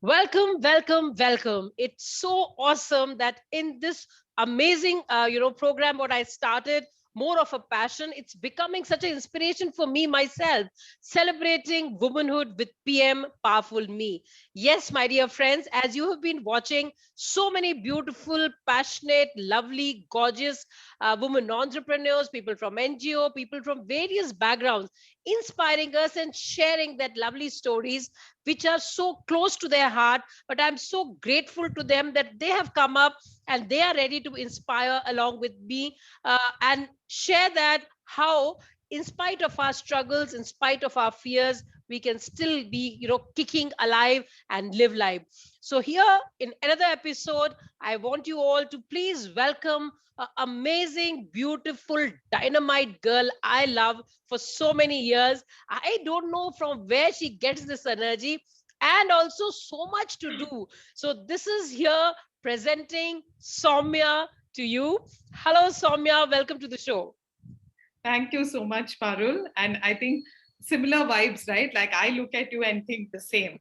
Welcome, welcome, welcome. It's so awesome that in this amazing, program, what I started, more of a passion, it's becoming such an inspiration for me myself, celebrating womanhood with PM Powerful Me. Yes, my dear friends, as you have been watching so many beautiful, passionate, lovely, gorgeous women entrepreneurs, people from NGO, people from various backgrounds, inspiring us and sharing that lovely stories which are so close to their heart. But I'm so grateful to them that they have come up and they are ready to inspire along with me and share that how, in spite of our struggles, in spite of our fears, we can still be, kicking alive and live life. So here in another episode, I want you all to please welcome an amazing, beautiful, dynamite girl I love for so many years. I don't know from where she gets this energy and also so much to do. So this is here presenting Sowmya to you. Hello, Sowmya. Welcome to the show. Thank you so much, Parul. And I think similar vibes, right? Like I look at you and think the same.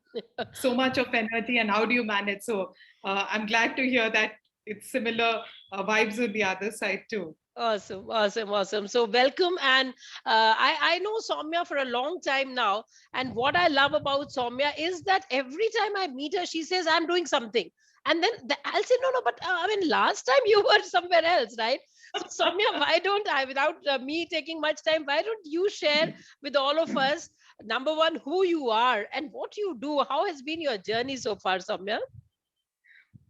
So much of energy, and how do you manage? So I'm glad to hear that it's similar vibes on the other side too. Awesome, awesome, awesome. So welcome, and I know Soumya for a long time now, and what I love about Soumya is that every time I meet her, she says I'm doing something, and then I'll say no, no, but I mean last time you were somewhere else, right? So Soumya, why don't I, without me taking much time, why don't you share with all of us, number one, who you are and what you do? How has been your journey so far, Soumya?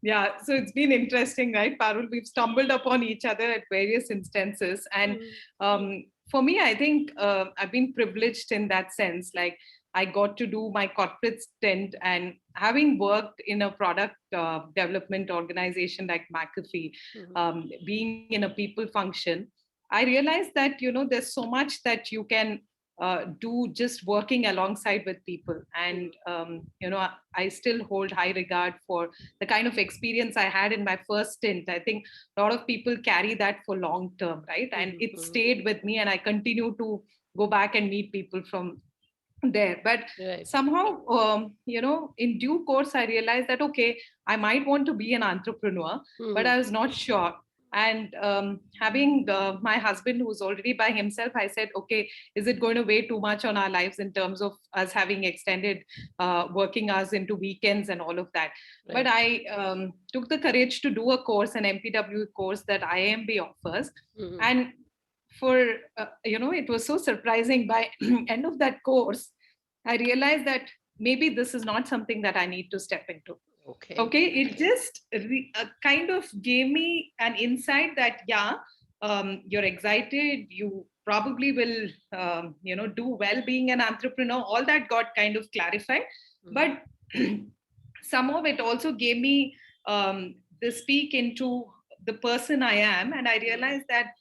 Yeah, so it's been interesting, right, Parul? We've stumbled upon each other at various instances. And Mm, for me, I think I've been privileged in that sense. Like, I got to do my corporate stint, and having worked in a product development organization like McAfee, mhm, being in a people function, I realized that, there's so much that you can do just working alongside with people. And, I still hold high regard for the kind of experience I had in my first stint. I think a lot of people carry that for long term, right? And mhm, it mhm. stayed with me, and I continue to go back and meet people from there. But Right. somehow, in due course, I realized that, okay, I might want to be an entrepreneur, but Mhm. I was not sure. And having my husband who's already by himself, I said, okay, is it going to weigh too much on our lives in terms of us having extended working hours into weekends and all of that? But Right. I took the courage to do a course, an MPW course that IMB offers. Mhm. And for it was so surprising. By end of that course, I realized that maybe this is not something that I need to step into. Okay. Okay, it just kind of gave me an insight that, yeah, you're excited, you probably will do well being an entrepreneur. All that got kind of clarified. Mhm. But somehow it also gave me the speak into the person I am, and I Mhm. realized that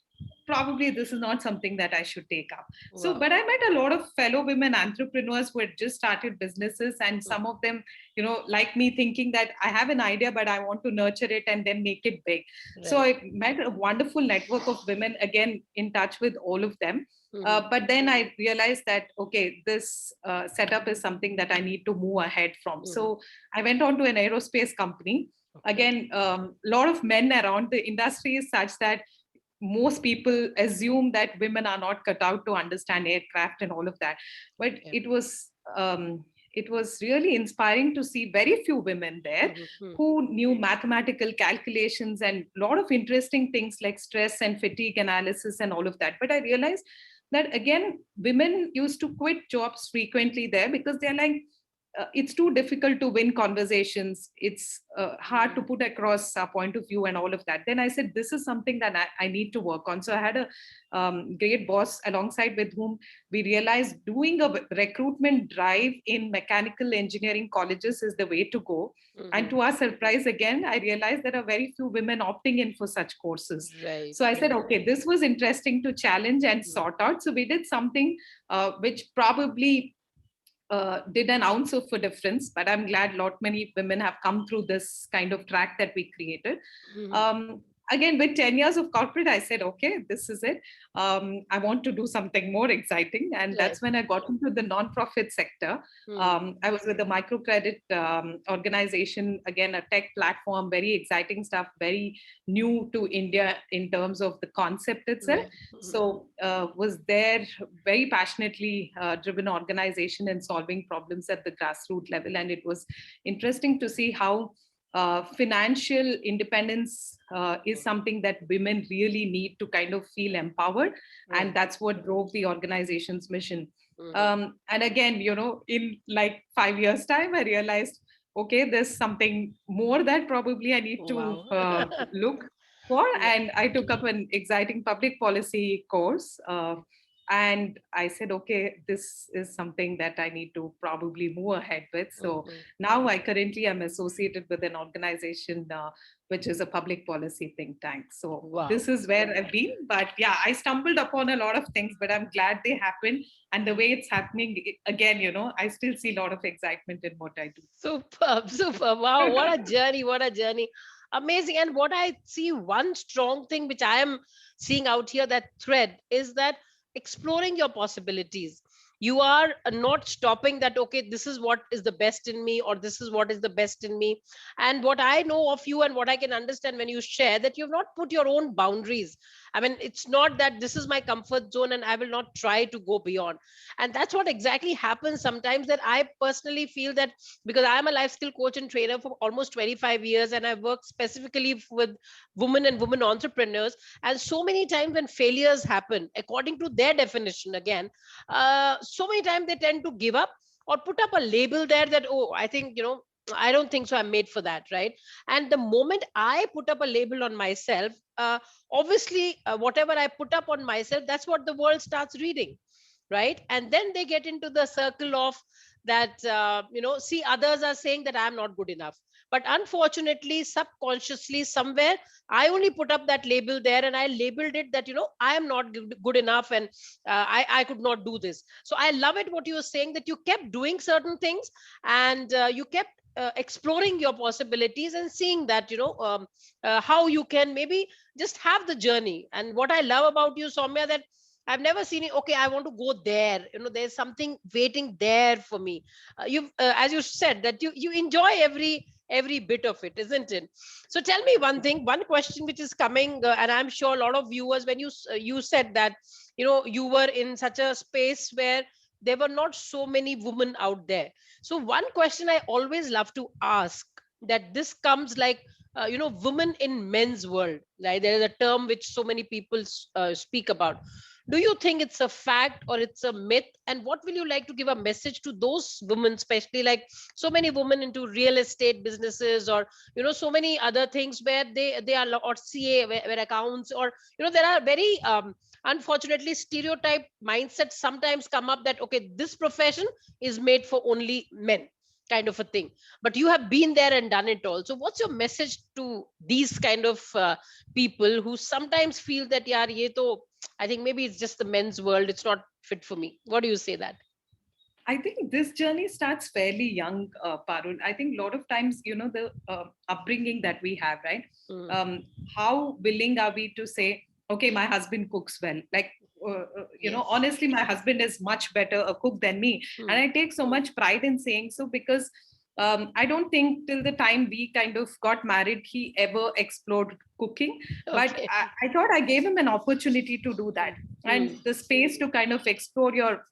probably this is not something that I should take up. So, Wow. but I met a lot of fellow women entrepreneurs who had just started businesses, and Mhm. some of them, like me, thinking that I have an idea, but I want to nurture it and then make it big. So Right. I met a wonderful network of women, again, in touch with all of them. Mhm. But then I realized that, okay, this setup is something that I need to move ahead from. Mhm. So I went on to an aerospace company. Okay. Again, a lot of men around. The industry is such that most people assume that women are not cut out to understand aircraft and all of that. But Yeah. it was really inspiring to see very few women there Mhm. Mhm. who knew mathematical calculations and a lot of interesting things like stress and fatigue analysis and all of that. But I realized that, again, women used to quit jobs frequently there because they're like, it's too difficult to win conversations. It's hard to put across our point of view and all of that. Then I said, this is something that I need to work on. So I had a great boss alongside with whom we realized doing a recruitment drive in mechanical engineering colleges is the way to go. And Mhm. to our surprise, again, I realized there are very few women opting in for such courses. Right. So I said, Right. okay, this was interesting to challenge and Mhm. sort out. So we did something which probably did an ounce of a difference, but I'm glad lot many women have come through this kind of track that we created. Mhm. Um, again, with 10 years of corporate, I said, okay, this is it. I want to do something more exciting. And Right. that's when I got into the nonprofit sector. Hmm. I was with the microcredit organization, again, a tech platform, very exciting stuff, very new to India in terms of the concept itself. Right. Mhm. So was there, very passionately driven organization in solving problems at the grassroots level. And it was interesting to see how financial independence is something that women really need to kind of feel empowered. And Right. that's what drove the organization's mission. Mhm. And again, in like 5 years' time, I realized, okay, there's something more that probably I need to Wow. look for. Yeah. And I took up an exciting public policy course. And I said, okay, this is something that I need to probably move ahead with. So Mhm. now I currently am associated with an organization which is a public policy think tank. So Wow. this is where I've been. But yeah, I stumbled upon a lot of things, but I'm glad they happened. And the way it's happening, again, I still see a lot of excitement in what I do. Superb, superb. Wow, what a journey, what a journey. Amazing. And what I see, one strong thing which I am seeing out here, that thread, is that exploring your possibilities. You are not stopping that, okay, this is what is the best in me, or this is what is the best in me. And what I know of you and what I can understand when you share, that you've not put your own boundaries. I mean, it's not that this is my comfort zone and I will not try to go beyond. And that's what exactly happens sometimes, that I personally feel that, because I am a life skill coach and trainer for almost 25 years, and I work specifically with women and women entrepreneurs. And so many times when failures happen, according to their definition, again, so many times they tend to give up or put up a label there that, oh, I think, I don't think so, I'm made for that, right? And the moment I put up a label on myself, obviously, whatever I put up on myself, that's what the world starts reading, right? And then they get into the circle of that, see, others are saying that I'm not good enough, but unfortunately, subconsciously, somewhere, I only put up that label there, and I labeled it that, I am not good enough, and I could not do this. So I love it what you were saying, that you kept doing certain things, and you kept exploring your possibilities and seeing that, how you can maybe just have the journey. And what I love about you, Soumya, that I've never seen it. Okay, I want to go there. There's something waiting there for me. You, as you said, that you enjoy every bit of it, isn't it? So tell me one thing, one question which is coming, and I'm sure a lot of viewers, when you said that, you were in such a space where there were not so many women out there. So one question I always love to ask, that this comes like, women in men's world, right? There is a term which so many people speak about. Do you think it's a fact or it's a myth? And what will you like to give a message to those women, especially like so many women into real estate businesses, or so many other things where they are, or CA, where accounts, or there are very unfortunately stereotype mindsets sometimes come up, that okay, this profession is made for only men, kind of a thing. But you have been there and done it all. So what's your message to these kind of people who sometimes feel that, yeah, ye to, I think maybe it's just the men's world, it's not fit for me? What do you say that? I think this journey starts fairly young, Parul. I think a lot of times, the upbringing that we have, right? Mm, Um, how willing are we to say, okay, my husband cooks well? Like, yes. honestly, my husband is much better a cook than me. And Mm, I take so much pride in saying so, because I don't think till the time we kind of got married, he ever explored cooking. But okay. I thought I gave him an opportunity to do that, Mm, and mm, the space to kind of explore your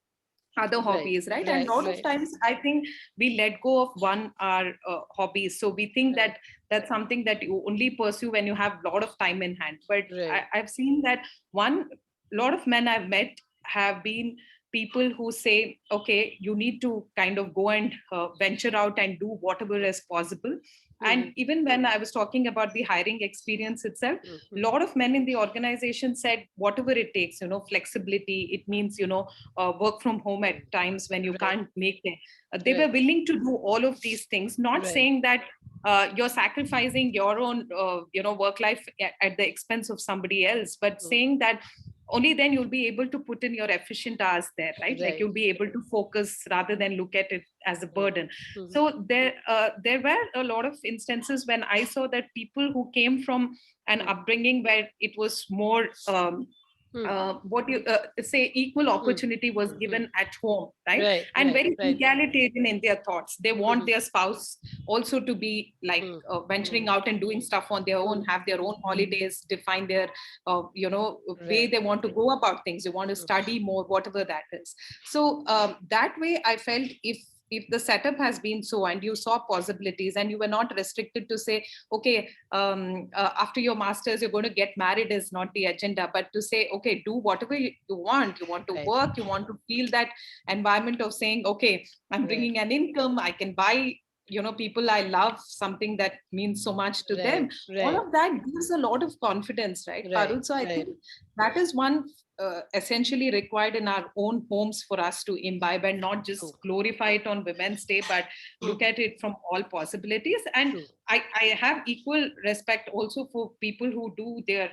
other right, hobbies, right? And a right, lot of right, times I think we let go of one our hobbies, so we think right, that that's something that you only pursue when you have a lot of time in hand. But right. I've seen that one lot of men I've met have been people who say, okay, you need to kind of go and venture out and do whatever is possible. Mm, And even when I was talking about the hiring experience itself, mm, a mm, lot of men in the organization said whatever it takes, flexibility, it means, work from home at mm, times when you right, can't make it. They were right, willing to do all of these things, not right. saying that you're sacrificing your own, work life at the expense of somebody else, but Mm, saying that only then you'll be able to put in your efficient hours there, right? Like Right. you'll be able to focus rather than look at it as a Mm, burden. mhm, So there were a lot of instances when I saw that people who came from an mm, upbringing where it was more mm, what you say equal mm, opportunity was mm. given at home, right? Right, And right, very right. egalitarian in their thoughts. They want Mhm, their spouse also to be like mm, venturing out and doing stuff on their own, mm. have their own holidays, define their way Right. they want to go about things. They want to Mm. study more, whatever that is. So that way I felt, if the setup has been so, and you saw possibilities and you were not restricted to say, okay, after your masters you're going to get married is not the agenda, but to say, okay, do whatever you want to Right, work, you want to feel that environment of saying, okay, I'm right, bringing an income, I can buy people I love something that means so much to them. right, All right, of that gives a lot of confidence, right, right, Parul? So I right. think that is one essentially required in our own homes for us to imbibe, and not True. just glorify it on Women's Day, but look Mhm, at it from all possibilities. And true. I have equal respect also for people who do their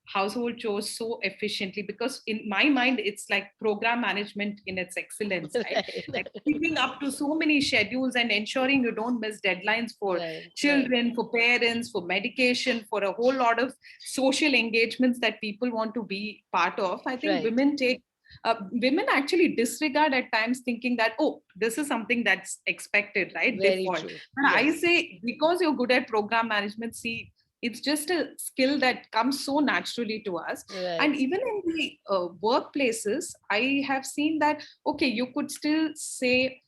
household chores so efficiently, because in my mind it's like program management in its excellence, right? Right, Like keeping up to so many schedules and ensuring you don't miss deadlines for right, right, children, for parents, for medication, for a whole lot of social engagements that people want to be part of. I think right. women actually disregard at times, thinking that, oh, this is something that's expected, right? Very Default. true. But I Yes. say, because you're good at program management, see, it's just a skill that comes so naturally to us. And Right, even in the workplaces, I have seen that, okay, you could still say,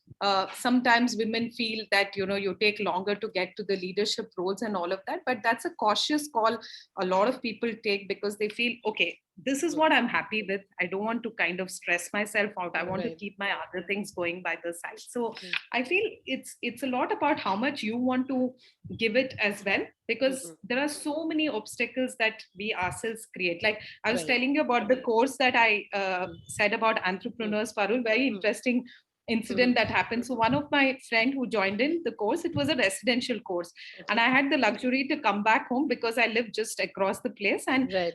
sometimes women feel that you take longer to get to the leadership roles and all of that, but that's a cautious call a lot of people take, because they feel, okay, this is mm, what I'm happy with, I don't want to kind of stress myself out, I want to right. keep my other things going by the side. So Mm, I feel it's a lot about how much you want to give it as well, because mhm, there are so many obstacles that we ourselves create. Like I was right. telling you about the course that I Mm, said about mm, entrepreneurs, Parul, very mm, interesting incident mhm. that happened. So one of my friend who joined in the course, it was a residential course, and Okay. I had the luxury to come back home because I lived just across the place, and Right.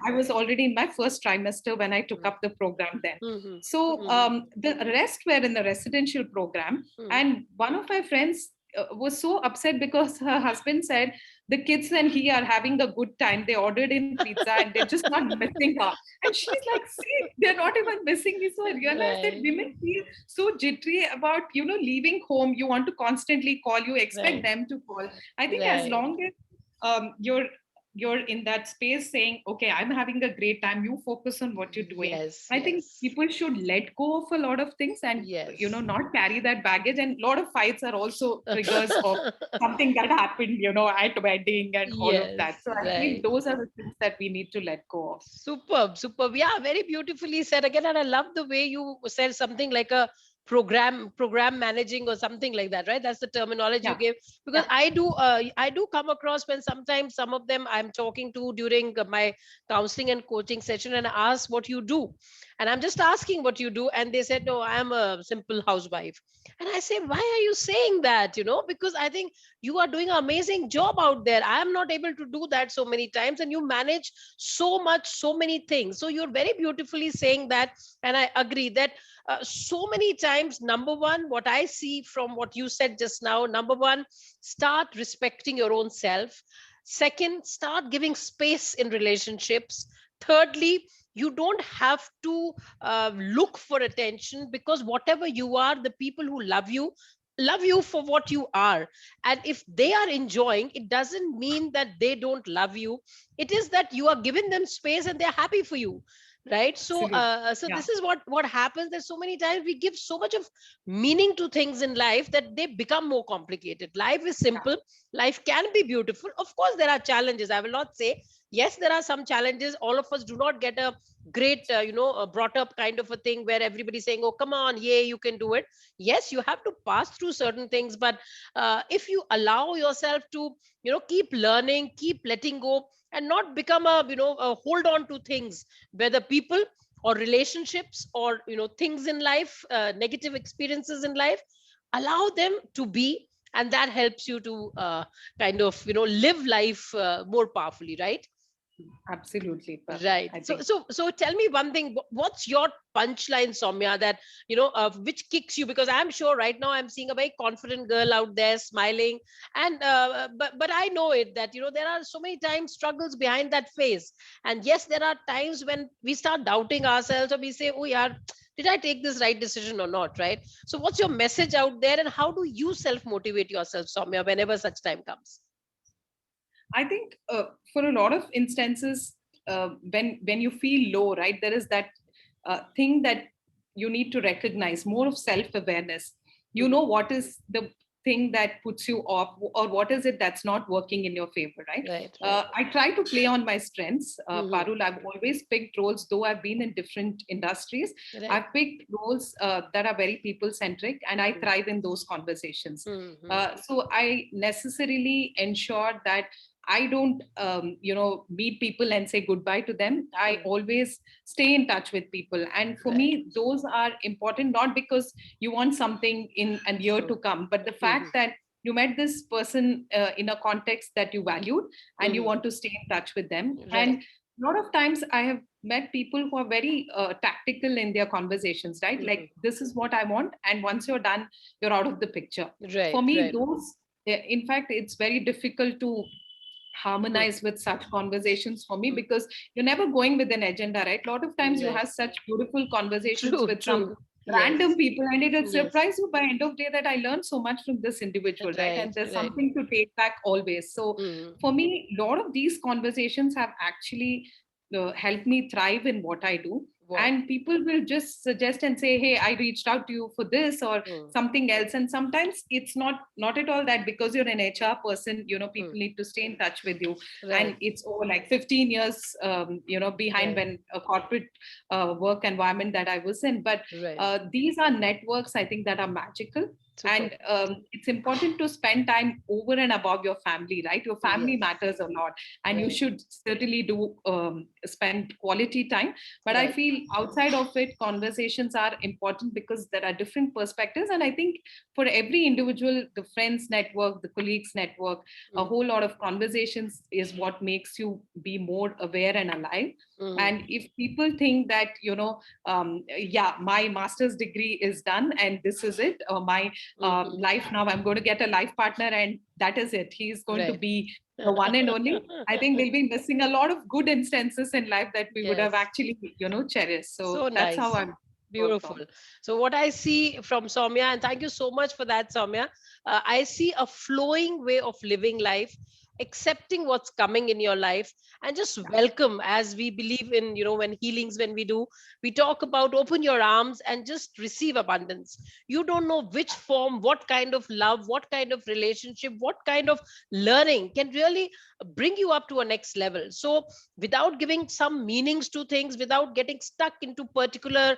I was already in my first trimester when I took Mm, up the program then. mhm, So mhm, the rest were in the residential program, mhm. and one of my friends was so upset because her husband said the kids and he are having a good time. They ordered in pizza and they're just not missing her. And she's like, see, they're not even missing me. So I realized that Right, women feel so jittery about, leaving home. You want to constantly call, you expect right, them to call. I think as right. long as you're in that space saying, okay, I'm having a great time, you focus on what you're doing. Yes, I think yes, people should let go of a lot of things and yes. not carry that baggage. And a lot of fights are also triggers of something that happened, at wedding and all of Yes, that. So I feel right. those are the things that we need to let go of. Superb, superb. Yeah, very beautifully said again. And I love the way you said something like a program managing or something like that, right? That's the terminology you Yeah, gave. Because yeah, I do come across when sometimes some of them I'm talking to during my counseling and coaching session, and I ask what you do. And I'm just asking what you do. And they said, no, I am a simple housewife. And I say, why are you saying that? Because I think you are doing an amazing job out there. I am not able to do that so many times, and you manage so much, so many things. So you're very beautifully saying that. And I agree that so many times, number one, what I see from what you said just now, number one, start respecting your own self. Second, start giving space in relationships. Thirdly, you don't have to look for attention, because whatever you are, the people who love you for what you are. And if they are enjoying, it doesn't mean that they don't love you. It is that you are giving them space and they're happy for you, right? So absolutely. this Yeah, is what happens. There's so many times we give so much of meaning to things in life that they become more complicated. Life is yeah, simple. Life can be beautiful. Of course there are challenges. I will not say yes, there are some challenges. All of us do not get a great brought up kind of a thing where everybody's saying, oh, come on, yeah, you can do it. Yes, you have to pass through certain things, but if you allow yourself to keep learning, keep letting go, and not become a hold on to things, whether people or relationships or things in life, negative experiences in life, allow them to be. And that helps you to kind of live life more powerfully, right? Absolutely, Parul. Right. I So, think so tell me one thing. What's your punchline, Soumya, that which kicks you? Because I'm sure right now I'm seeing a very confident girl out there smiling, and but I know it that there are so many times struggles behind that face, and yes, there are times when we start doubting ourselves, or we say, "Oh, yeah, did I take this right decision or not?" Right. So, what's your message out there, and how do you self motivate yourself, Soumya, whenever such time comes? I think for a lot of instances, when you feel low, right, there is that thing that you need to recognize, more of self awareness. You Mhm. know what is the thing that puts you off, or what is it that's not working in your favor, right? Right. Right. I try to play on my strengths, Hmm. Parul. I've always picked roles, though I've been in different industries. Right. I've picked roles that are very people centric, and I Hmm. thrive in those conversations. Hmm. So I necessarily ensure that I don't, meet people and say goodbye to them. I Hmm. always stay in touch with people. And for Right. me, those are important, not because you want something in a year Hmm. to come, but the Hmm. fact that you met this person in a context that you valued and you Hmm. want to stay in touch with them. Right. And a lot of times I have met people who are very tactical in their conversations, right? Hmm. Like, this is what I want. And once you're done, you're out of the picture. For Right. me, Right. those in fact, it's very difficult to Hmm. harmonize with such conversations for me, Hmm. because you're never going with an agenda, right? A lot of times you Right. have such beautiful conversations True. with some True. random Yes. people, and it'll Yes. surprise you by end of day that I learned so much from this individual, right? Right. And there's Right. something to take back always. So Hmm. for me, a lot of these conversations have actually helped me thrive in what I do. Wow. And people will just suggest and say, hey, I reached out to you for this or Hmm. something else. And sometimes it's not at all that, because you're an HR person, Hmm. people need to stay in touch with you. And Right. it's over like 15 years behind, Right. when a corporate work environment that I was in. But Right. these are networks, I think, that are magical. Super. And it's important to spend time over and above your family, right? Your family Yes. matters a lot, and you Right. should certainly do spend quality time. But I Right. feel outside of it, conversations are important, because there are different perspectives. And I think for every individual, the friends network, the colleagues network, a Hmm. whole lot of conversations is what makes you be more aware and alive. Hmm. And if people think that, yeah, my master's degree is done and this is it, my Hmm. life now, I'm going to get a life partner and that is it, he's going to Right. be the one and only, I think we'll be missing a lot of good instances in life that we would have Yes. actually, cherished. So So that's how nice. I'm worked Beautiful. on. So what I see from Soumya, and thank you so much for that, Soumya. I see a flowing way of living life, accepting what's coming in your life, and just Yeah. welcome. As we believe in, when healings, when we do, we talk about open your arms and just receive abundance. You don't know which form, what kind of love, what kind of relationship, what kind of learning can really bring you up to a next level. So without giving some meanings to things, without getting stuck into particular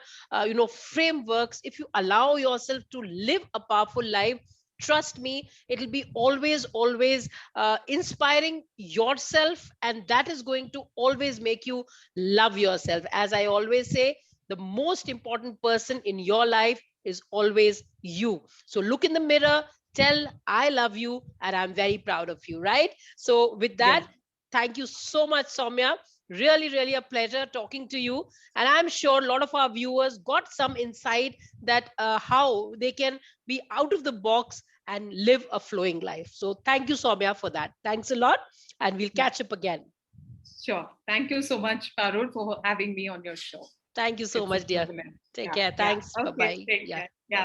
frameworks, if you allow yourself to live a powerful life, trust me, it'll be always inspiring yourself, and that is going to always make you love yourself. As I always say, the most important person in your life is always you. So look in the mirror, tell I love you and I'm very proud of you, right? So with Yeah. that, thank you so much, Soumya. Really, really a pleasure talking to you. And I'm sure a lot of our viewers got some insight that how they can be out of the box and live a flowing life. So thank you, Soumya, for that. Thanks a lot. And we'll Yeah. catch up again. Sure. Thank you so much, Parul, for having me on your show. Thank you so It's a much, dear. privilege. Take Yeah. care. Yeah. Thanks. Bye Okay. bye. Take Yeah. care. Bye Yeah. bye.